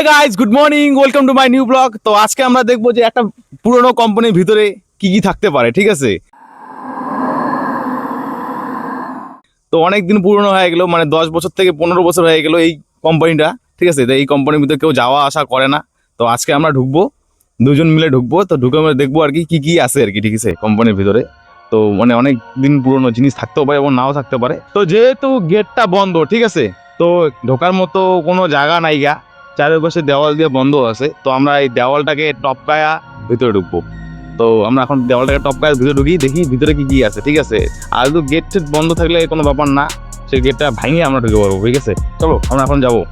Hi guys, good morning, welcome to my new blog. তো আজকে আমরা দেখবো যে একটা পুরনো কোম্পানির ভিতরে কি কি থাকতে পারে, ঠিক আছে। তো অনেক দিন পুরনো হয়ে গেল, মানে 10 বছর থেকে 15 বছর হয়ে গেল এই কোম্পানিটা, ঠিক আছে। তো এই কোম্পানির ভিতরে কেউ যাওয়া আসা করে না। তো আজকে আমরা ঢুকবো, দুজন মিলে ঢুকবো। তো ঢুকে আমরা দেখবো আর কি কি কি আছে আর কি, ঠিক আছে, কোম্পানির ভিতরে। তো মানে অনেক দিন পুরনো জিনিস থাকতেও পারে এবং নাও থাকতে পারে। তো যেহেতু গেটটা বন্ধ, ঠিক আছে, তো ঢোকার মতো কোনো জায়গা নাই গা, চারিপাশে দেওয়াল দিয়ে বন্ধ আছে। তো আমরা এই দেওয়ালটাকে টপকায়া ভিতরে ঢুকবো। তো আমরা এখন দেওয়ালটাকে টপকায়া ভিতরে ঢুকি, দেখি ভিতরে কি কি আছে, ঠিক আছে। আর শুধু গেট বন্ধ থাকলে কোনো ব্যাপার না, সেই গেটটা ভাঙিয়ে আমরা ঢুকে পারবো, ঠিক আছে। চলো আমরা এখন যাবো।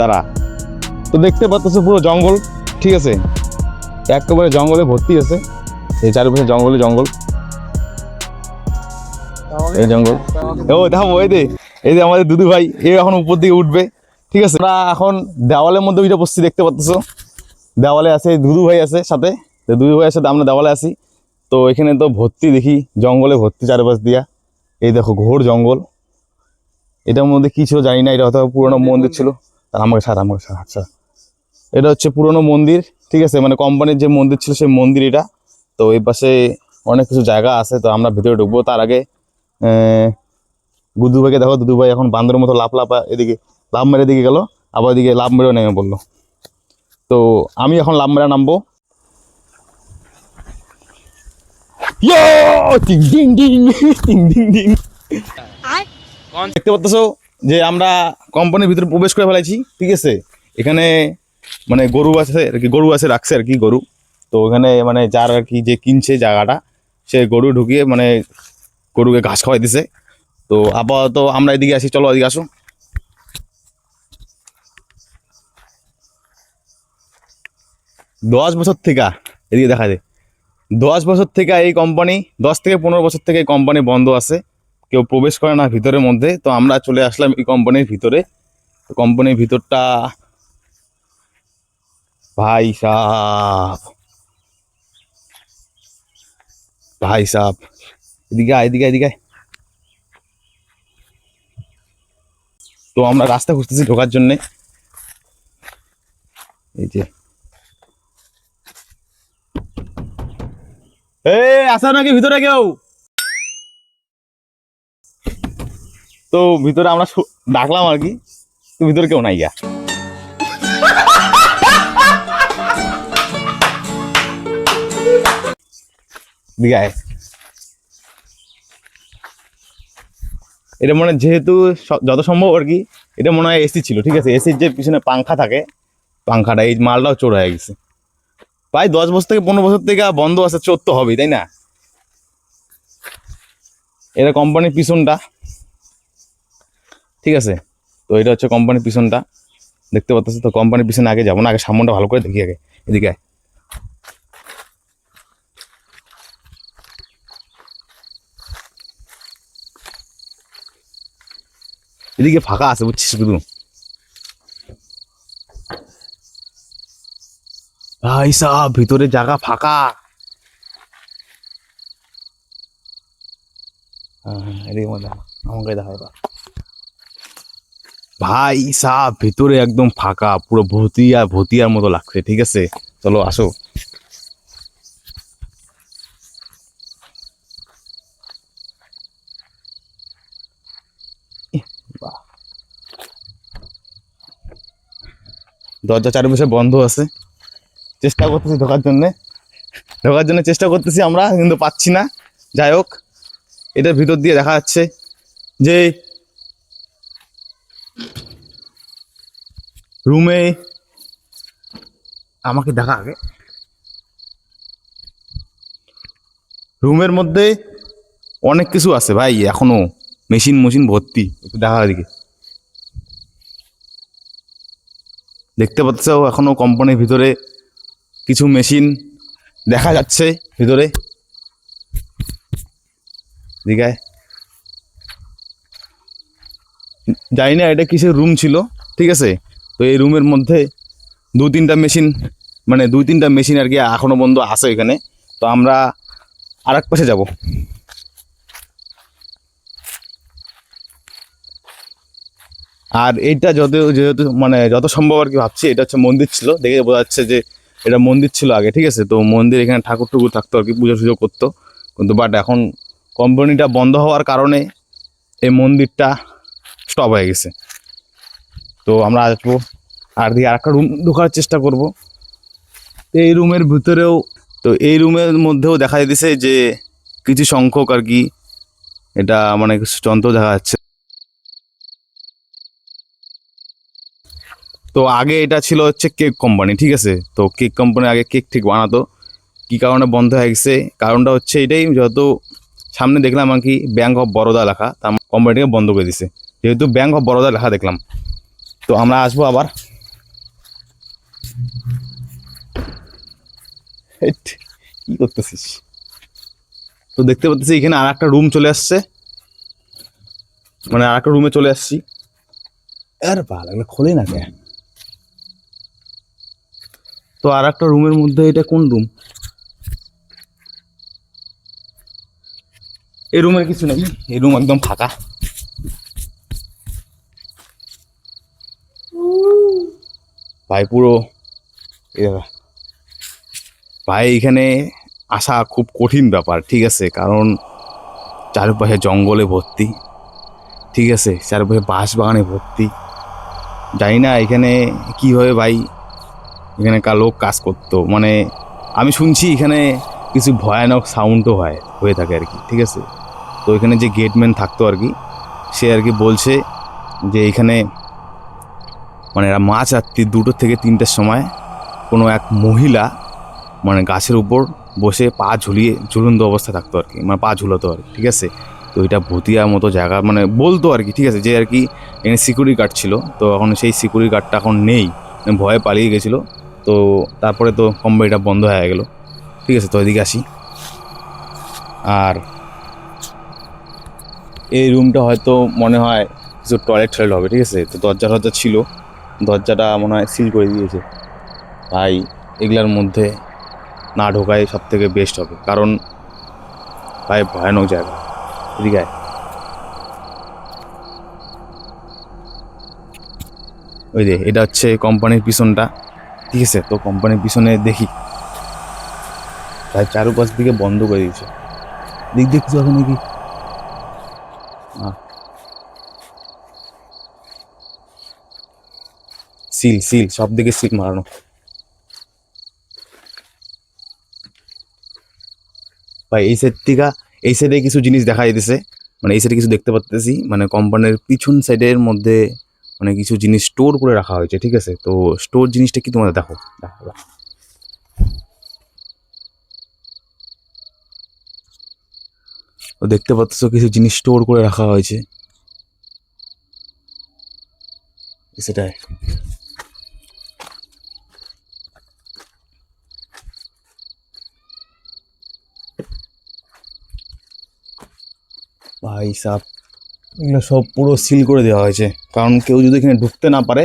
দ্বারা তো দেখতে পাচ্ছ পুরো জঙ্গল, ঠিক আছে, একেবারে জঙ্গলে ভর্তি আছে। এই চারিপাশে জঙ্গলে জঙ্গল, এই জঙ্গল। ও দেখো, এই যে আমাদের দুদু ভাই, এ এখন উপর দিকে উঠবে, ঠিক আছে। আমরা এখন দেওয়ালের মধ্যে উঠে বসছি, দেখতে পাচ্ছ দেওয়ালে আছে দুদু ভাই আছে সাথে। তো দুদু ভাইয়ের সাথে আমরা দেওয়ালে আছি। তো এখানে তো ভর্তি, দেখি জঙ্গলে ভর্তি চারপাশ দিয়া। এই দেখো ঘোর জঙ্গল। এটার মধ্যে কি ছিল জানি না, এটা হয়তো পুরোনো মন্দির ছিল। আমাকে ছাড়, আচ্ছা, এটা হচ্ছে পুরোনো মন্দির, ঠিক আছে, মানে কোম্পানির যে মন্দির ছিল সেই মন্দির এটা। তো এই পাশে অনেক কিছু জায়গা আছে। তো আমরা ভিতরে ঢুকবো তার আগে দুদু ভাইকে দেখো, দুদু ভাই এখন বান্দরের মতো লাফ এদিকে লাভ মেরে দিকে গেল, আবার এদিকে লাভ মেরেও নেমে পড়লো। তো আমি এখন লাভ মেরা নামবো। দেখতে পাচ্ছ যে আমরা কোম্পানির ভিতরে প্রবেশ করে ফেলেছি, ঠিক আছে। এখানে মানে গরু আছে আর কি, গরু আছে রাখছে আর কি, গরু। তো এখানে মানে যার আর কি যে কিনছে জায়গাটা, সে গরু ঢুকিয়ে মানে গরুকে ঘাস খাওয়াই দিছে। তো আপাতত আমরা এদিকে আসি, চলো এদিকে আসো। 10 বছর থেকে এদিকে দেখা যায়, 10 বছর থেকে এই কোম্পানি, 10 থেকে 15 বছর থেকে এই কোম্পানি বন্ধ আছে, কেউ প্রবেশ করে না ভিতরের মধ্যে। তো আমরা চলে আসলাম এই কোম্পানির ভিতরে। কোম্পানির ভিতরটা ভাই সাহ, ভাই সাহ, এদিকে এদিকে এদিকে। তো আমরা রাস্তা খুঁজতেছি ঢোকার জন্যে। এই যে আসা নাকি ভিতরে কেউ? তো ভিতরে আমরা ডাকলাম আর কি, তো ভিতরে কেউ নাই গা। দিঘায় এটা মনে যেহেতু যত সম্ভব আর কি, এটা মনে হয় এসি ছিল, ঠিক আছে। এসির যে পিছনে পাংখা থাকে, পাংখাটা এই মালটাও চোর হয়ে গেছে। প্রায় 10 বছর থেকে 15 বছর থেকে বন্ধ আছে, চোর তো হবেই, তাই না। এটা কোম্পানির পিছনটা, ঠিক আছে। তো এটা হচ্ছে কোম্পানির পিছনটা, দেখতে পাচ্ছ। তো কোম্পানির পিছনে আগে যাবো না, আগে সামনটা ভালো করে দেখি আগে। এদিকে এদিকে ফাঁকা আছে বুঝছিস, শুধু ভাই সাহ ভিতরে জায়গা ফাঁকা। এদিকে আমাকে দেখা এবার। ভাই সাহ ভিতরে একদম ফাঁকা, পুরো ভতিয়ার মতো লাগছে, ঠিক আছে। চলো আসো। দরজা চারিপাশে বন্ধ আছে, চেষ্টা করতেছি ঢোকার জন্য চেষ্টা করতেছি আমরা, কিন্তু পাচ্ছি না। যাই হোক, এটার ভিতর দিয়ে দেখা যাচ্ছে যে রুমে, আমাকে দেখা আগে, রুমের মধ্যে অনেক কিছু আছে ভাই, এখনো মেশিন ভর্তি। একটু দেখা দিকে, দেখতে পাচ্ছ এখনো কোম্পানির ভিতরে কিছু মেশিন দেখা যাচ্ছে ভিতরে। দীঘায় জানি না এটা কিসের রুম ছিল, ঠিক আছে। তো এই রুমের মধ্যে দু তিনটা মেশিন আর কি এখনো বন্ধ আছে এখানে। তো আমরা আর এক পাশে যাবো। আর এইটা যেহেতু যত সম্ভব আর কি ভাবছি এটা হচ্ছে মন্দির ছিল, দেখে বোঝা যাচ্ছে যে এটা মন্দির ছিল আগে, ঠিক আছে। তো মন্দির এখানে ঠাকুর টুকুর থাকতো আর কি, পুজো টুজো করতো। কিন্তু বাট এখন কোম্পানিটা বন্ধ হওয়ার কারণে এই মন্দিরটা স্টপ হয়ে গেছে। তো আমরা আসবো আর দিয়ে আর একটা রুম ঢোকার চেষ্টা করব। এই রুমের ভিতরেও, তো এই রুমের মধ্যেও দেখা যাচ্ছে যে কিছু সংখ্যক আর কি এটা কিছু যন্ত্র দেখা যাচ্ছে। তো আগে এটা ছিল হচ্ছে কেক কোম্পানি, ঠিক আছে। তো কেক কোম্পানি আগে কেক ঠিক বানাতো, কী কারণে বন্ধ হয়ে গেছে কারণটা হচ্ছে এটাই, যেহেতু সামনে দেখলাম আর কি ব্যাঙ্ক অফ বরোদা লেখা, তা কোম্পানিটাকে বন্ধ করে দিছে যেহেতু ব্যাঙ্ক অফ বরোদা লেখা দেখলাম। তো আমরা আসবো আবার। হেট, কি করতেছিস? তো দেখতে পাচ্ছি এখানে আর একটা রুম চলে আসছে, আর একটা রুমে চলে আসছি। আর ভালো লাগলে খোলে না কে? তো আর একটা রুমের মধ্যে, এটা কোন রুম? এই রুমের কিছু নেই, এই রুম একদম ফাঁকা। ভাই পুরো এ দেখো, ভাই এখানে আসা খুব কঠিন ব্যাপার, ঠিক আছে। কারণ চারপাশে জঙ্গলে ভর্তি, ঠিক আছে, চারপাশে বাঁশ বাগানে ভর্তি। জানি না এখানে কীভাবে ভাই এখানে লোক কাজ করতো, আমি শুনছি এখানে কিছু ভয়ানক সাউন্ডও হয়ে থাকে আর কি, ঠিক আছে। তো এখানে যে গেটম্যান থাকতো আর কি, সে আর কি বলছে যে এখানে মাঝ রাত্রি 2টো থেকে 3টের সময় কোনো এক মহিলা গাছের উপর বসে পা ঝুলিয়ে ঝুলন্ত অবস্থা থাকতো আর কি, পা ঝুলাতো আর কি, ঠিক আছে। তো এটা ভুতিয়ার মতো জায়গা বলতো আর কি, ঠিক আছে। যে আর কি এখানে সিকিউরিটি গার্ড ছিল, তো এখন সেই সিকিউরিটি গার্ডটা এখন নেই, ভয়ে পালিয়ে গেছিলো। তো তারপরে তো কোম্পানিটা বন্ধ হয়ে গেলো, ঠিক আছে। তো এদিকে আসি। আর এই রুমটা হয়তো মনে হয় কিছু টয়লেট হবে, ঠিক আছে। তো দরজা ছিল, দরজাটা মনে হয় সিল করে দিয়েছে। ভাই এগুলার মধ্যে না ঢোকাই সব থেকে বেস্ট হবে, কারণ ভাই ভয়ানক জায়গা। এদিকে আয়। ওই যে এটা হচ্ছে কোম্পানির পিছনটা, ঠিক আছে। তো কোম্পানির পিছনে দেখি ভাই চারুপাশ দিকে বন্ধ করে দিয়েছে, দিক দিয়ে কিছু আছে নাকি? সিল সিল সব দিকে সিল মারানো। ভাই এই সাইডে কিছু জিনিস দেখা যাইতেছে, এই সাইডে কিছু দেখতে পাচ্তেছি, কোম্পানির পিছন সাইডের মধ্যে কিছু জিনিস স্টোর করে রাখা হয়েছে, ঠিক আছে। তো স্টোর জিনিসটা কি তোমাদের দেখো, দেখো। তো দেখতে পাচ্ছ কিছু জিনিস স্টোর করে রাখা হয়েছে সেটাই। ভাই সাব, এগুলো সব পুরো সিল করে দেওয়া হয়েছে, কারণ কেউ যদি এখানে ঢুকতে না পারে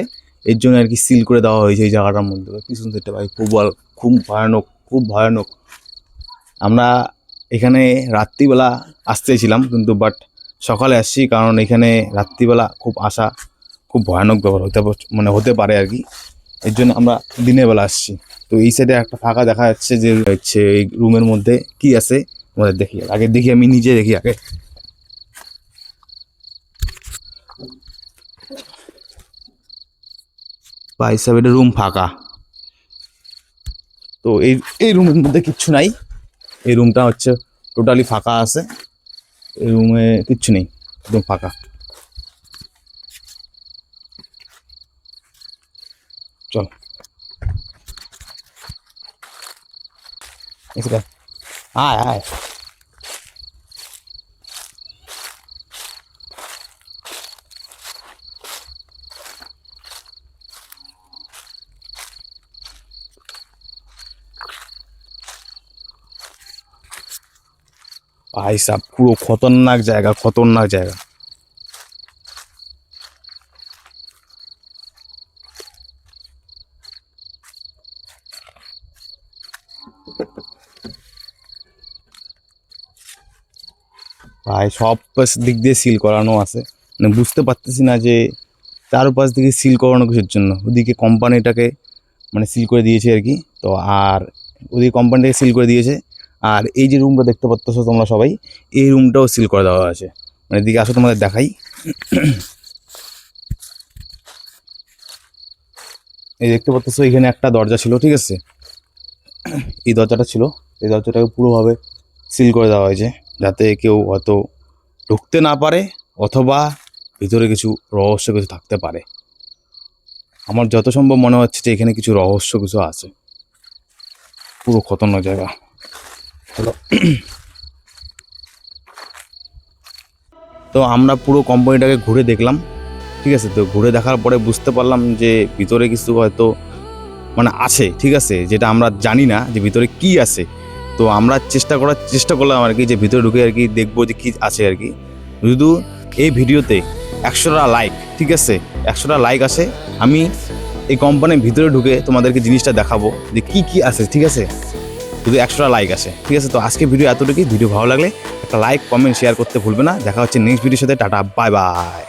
এর জন্য আর কি সিল করে দেওয়া হয়েছে এই জায়গাটার মধ্যে। পিছন সাইডটা ভাই খুব ভয়ানক, খুব ভয়ানক। আমরা এখানে রাত্রিবেলা আসতেছিলাম, কিন্তু বাট সকালে আসছি, কারণ এখানে রাত্রিবেলা খুব আসা খুব ভয়ানক ব্যাপার হতে পারে আর কি। এর জন্য আমরা দিনের বেলা আসছি। তো এই সাইডে একটা ফাঁকা দেখা যাচ্ছে, যে হচ্ছে এই রুমের মধ্যে কি আছে তোমাদের দেখি, আগে দেখি, আমি নিজে দেখি আগে। ভাই সাহেব এটা রুম ফাঁকা, তো এই রুমের মধ্যে কিচ্ছু নাই। এই রুমটা হচ্ছে টোটালি ফাঁকা আছে, এই রুমে কিচ্ছু নেই, একদম ফাঁকা। চল এসে আয় আয়। ভাই সাব পুরো খতরনাক জায়গা, খতরনাক জায়গা। ভাই সব দিক দিয়ে সিল করানো আছে, মানে বুঝতে পারতেছি না যে চারপাশ দিকে সিল করানো কিছুর জন্য। ওদিকে কোম্পানিটাকে মানে সিল করে দিয়েছে আর কি। তো আর ওদিকে কোম্পানিটাকে সিল করে দিয়েছে। আর এই যে রুমটা দেখতে পাচ্ছ তোমরা সবাই, এই রুমটাও সিল করে দেওয়া আছে। মানে এদিকে আসো তোমাদের দেখাই। এই দেখতে পাচ্ছ এখানে একটা দরজা ছিল, ঠিক আছে, এই দরজাটা ছিল, এই দরজাটাকে পুরোভাবে সিল করে দেওয়া হয়েছে যাতে কেউ হয়তো ঢুকতে না পারে অথবা ভিতরে কিছু রহস্য কিছু থাকতে পারে। আমার যত সম্ভব মনে হচ্ছে যে এখানে কিছু রহস্য কিছু আছে। পুরো খতরনাক জায়গা। হলো তো আমরা পুরো কোম্পানিটাকে ঘুরে দেখলাম, ঠিক আছে। তো ঘুরে দেখার পরে বুঝতে পারলাম যে ভিতরে কিছু হয়তো মানে আছে, ঠিক আছে, যেটা আমরা জানি না যে ভিতরে কি আছে। তো আমরা চেষ্টা করলাম আর কি, যে ভিতরে ঢুকে আর কি দেখবো যে কী আছে আর কি। শুধু এই ভিডিওতে 100টা লাইক, ঠিক আছে, 100টা লাইক আসে, আমি এই কোম্পানির ভিতরে ঢুকে তোমাদেরকে জিনিসটা দেখাবো যে কি কি আছে, ঠিক আছে। শুধু 100টা লাইক আসে, ঠিক আছে। তো আজকে ভিডিও এতটুকুই। ভিডিও ভালো লাগলে একটা লাইক, কমেন্ট, শেয়ার করতে ভুলবে না। দেখা হচ্ছে নেক্সট ভিডিওর সাথে। Tata, bye bye.